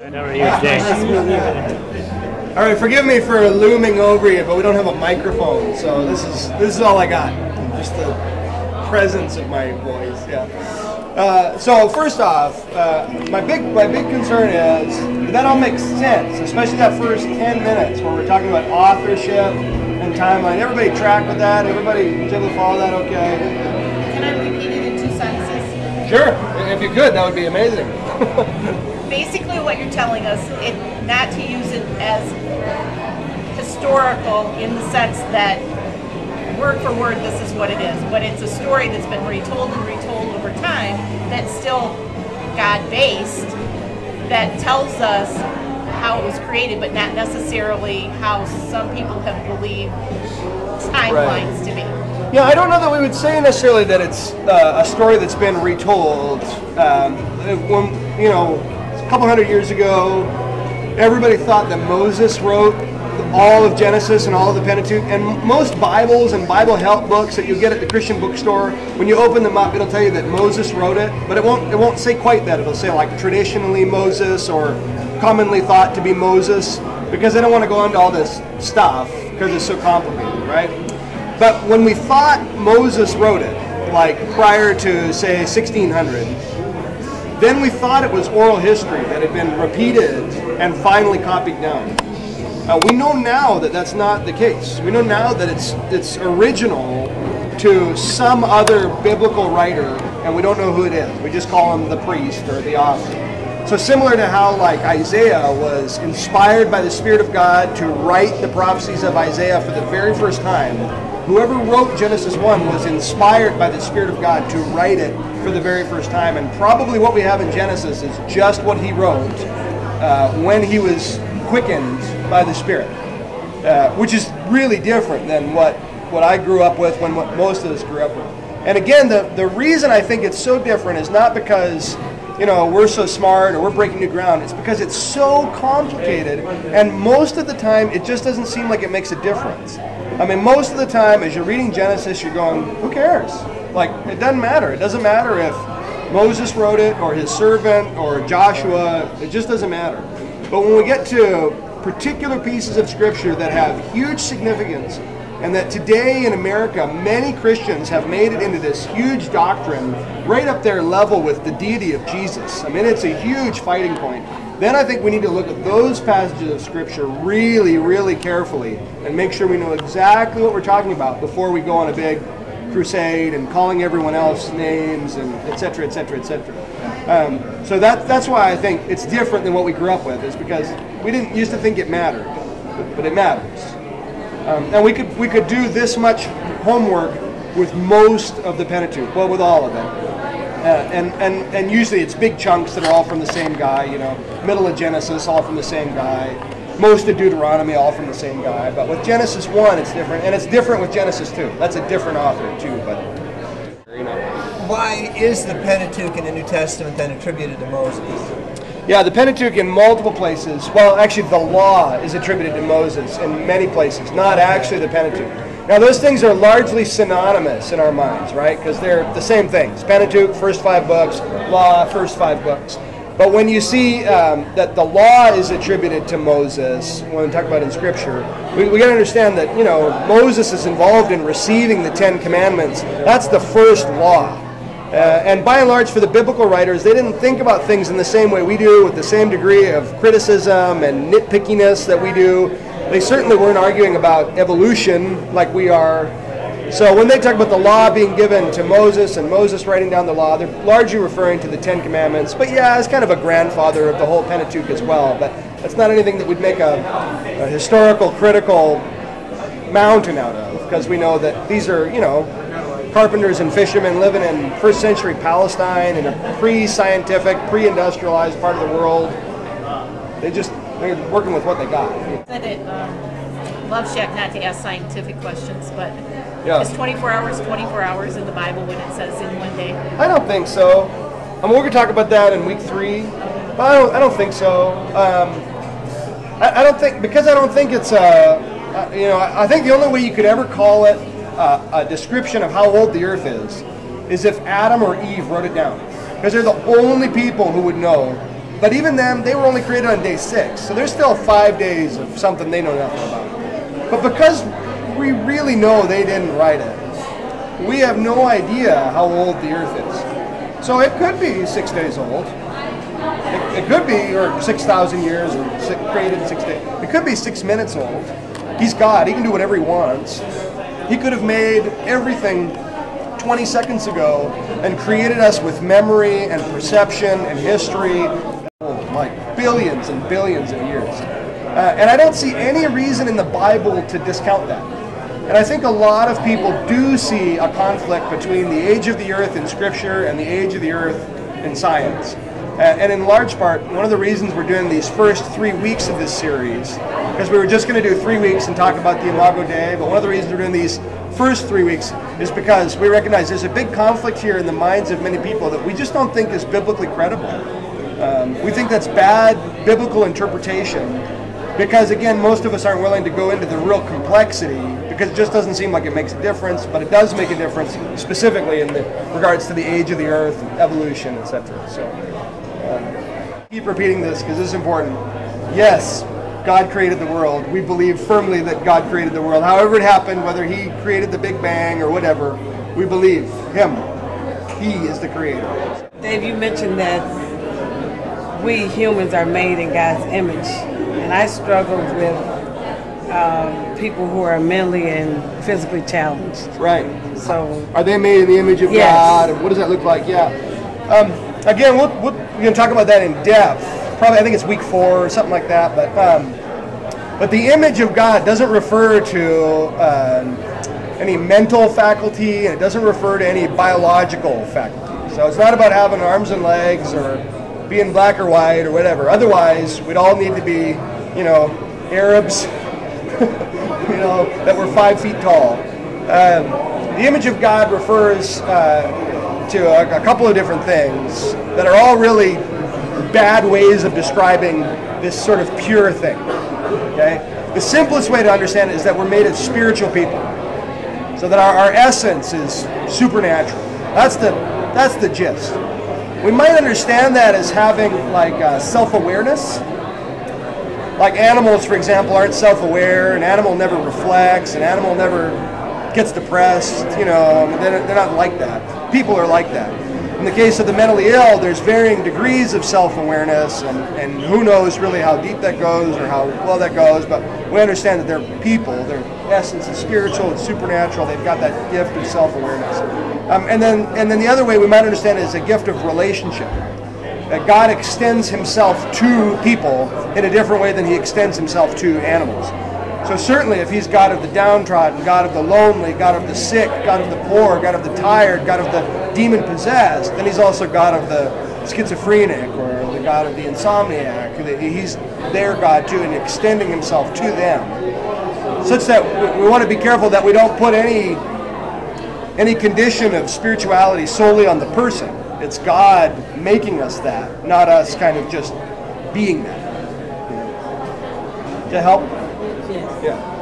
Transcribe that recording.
How are you, Jay? All right, forgive me for looming over you, but we don't have a microphone, so this is all I got. Just the presence of my voice. Yeah. So first off, my big concern is that all makes sense, especially that first 10 minutes where we're talking about authorship and timeline. Everybody track with that? Everybody was able to follow that? Okay. Can I repeat it in 2 sentences? Sure. If you could, that would be amazing. Basically what you're telling us, not to use it as historical in the sense that word for word this is what it is, but it's a story that's been retold and retold over time that's still God-based, that tells us how it was created, but not necessarily how some people have believed timelines to be. Yeah, I don't know that we would say necessarily that it's a story that's been retold. When, a couple hundred years ago, everybody thought that Moses wrote all of Genesis and all of the Pentateuch, and most Bibles and Bible help books that you get at the Christian bookstore, when you open them up, it'll tell you that Moses wrote it, but it won't say quite that. It'll say like traditionally Moses or commonly thought to be Moses, because they don't want to go into all this stuff because it's so complicated, right? But when we thought Moses wrote it, like prior to say 1600, then we thought it was oral history that had been repeated and finally copied down. We know now that that's not the case. We know now that it's original to some other biblical writer, and we don't know who it is. We just call him the priest or the author. So similar to how like Isaiah was inspired by the Spirit of God to write the prophecies of Isaiah for the very first time, whoever wrote Genesis 1 was inspired by the Spirit of God to write it for the very first time. And probably what we have in Genesis is just what he wrote when he was quickened by the Spirit, which is really different than what I grew up with, when what most of us grew up with. And again, the reason I think it's so different is not because we're so smart or we're breaking new ground. It's because it's so complicated, and most of the time it just doesn't seem like it makes a difference. I mean, most of the time as you're reading Genesis, you're going, who cares? Like, it doesn't matter. It doesn't matter if Moses wrote it or his servant or Joshua. It just doesn't matter. But when we get to particular pieces of Scripture that have huge significance, and that today in America, many Christians have made it into this huge doctrine, right up there level with the deity of Jesus. I mean, it's a huge fighting point. Then I think we need to look at those passages of Scripture really, really carefully and make sure we know exactly what we're talking about before we go on a big crusade and calling everyone else names and et cetera, et cetera, et cetera. So that's why I think it's different than what we grew up with, is because we didn't used to think it mattered, but it matters. And we could do this much homework with most of the Pentateuch, well, with all of it. And usually it's big chunks that are all from the same guy, middle of Genesis, all from the same guy. Most of Deuteronomy, all from the same guy. But with Genesis 1, it's different. And it's different with Genesis 2. That's a different author, too. But why is the Pentateuch in the New Testament then attributed to Moses? Yeah, the Pentateuch in multiple places. Well, actually, the law is attributed to Moses in many places, not actually the Pentateuch. Now, those things are largely synonymous in our minds, right? Because they're the same things. Pentateuch, first 5 books. Law, first 5 books. But when you see that the law is attributed to Moses, when we talk about in Scripture, we got to understand that, Moses is involved in receiving the 10 Commandments. That's the first law. And by and large, for the biblical writers, they didn't think about things in the same way we do, with the same degree of criticism and nitpickiness that we do. They certainly weren't arguing about evolution like we are. So when they talk about the law being given to Moses and Moses writing down the law, they're largely referring to the 10 Commandments. But yeah, it's kind of a grandfather of the whole Pentateuch as well. But that's not anything that would make a historical, critical mountain out of, because we know that these are, carpenters and fishermen living in first century Palestine in a pre-scientific, pre-industrialized part of the world. They're working with what they got. Said it, Love Shack, not to ask scientific questions, but Yeah. is 24 hours in the Bible when it says in one day? I don't think so. We're going to talk about that in week 3. But I don't think so. I don't think, because I don't think it's I think the only way you could ever call it a description of how old the earth is if Adam or Eve wrote it down. Because they're the only people who would know But even them, they were only created on day 6. So there's still 5 days of something they know nothing about. But because we really know they didn't write it, we have no idea how old the earth is. So it could be 6 days old. It could be, or 6,000 years, or created in 6 days. It could be 6 minutes old. He's God. He can do whatever he wants. He could have made everything 20 seconds ago and created us with memory and perception and history, like billions and billions of years. And I don't see any reason in the Bible to discount that. And I think a lot of people do see a conflict between the age of the earth in Scripture and the age of the earth in science. And in large part, one of the reasons we're doing these first 3 weeks of this series, because we were just going to do 3 weeks and talk about the Imago Dei, but one of the reasons we're doing these first 3 weeks is because we recognize there's a big conflict here in the minds of many people that we just don't think is biblically credible. We think that's bad biblical interpretation because, again, most of us aren't willing to go into the real complexity because it just doesn't seem like it makes a difference, but it does make a difference specifically in regards to the age of the earth, evolution, etc. So keep repeating this because this is important. Yes, God created the world. We believe firmly that God created the world. However it happened, whether he created the Big Bang or whatever, we believe him. He is the creator. Dave, you mentioned that we humans are made in God's image. And I struggle with people who are mentally and physically challenged. Right. So, are they made in the image of yes. God? And what does that look like? Yeah. Again, we're going to talk about that in depth. Probably, I think it's week 4 or something like that. But the image of God doesn't refer to any mental faculty, and it doesn't refer to any biological faculty. So it's not about having arms and legs or being black or white or whatever. Otherwise, we'd all need to be, Arabs, that were 5 feet tall. The image of God refers to a couple of different things that are all really bad ways of describing this sort of pure thing. Okay? The simplest way to understand it is that we're made of spiritual people. So that our essence is supernatural. That's the gist. We might understand that as having like self-awareness. Like animals, for example, aren't self-aware. An animal never reflects. An animal never gets depressed. They're not like that. People are like that. In the case of the mentally ill, there's varying degrees of self-awareness, and who knows really how deep that goes or how well that goes, but we understand that they're people, their essence is spiritual, it's supernatural, they've got that gift of self-awareness. And then the other way we might understand it is a gift of relationship. That God extends himself to people in a different way than he extends himself to animals. So certainly if he's God of the downtrodden, God of the lonely, God of the sick, God of the poor, God of the tired, God of the demon-possessed, then he's also God of the schizophrenic or the God of the insomniac. He's their God too, and extending himself to them. Such that we want to be careful that we don't put any condition of spirituality solely on the person. It's God making us that, not us kind of just being that. To help? yes. Yeah.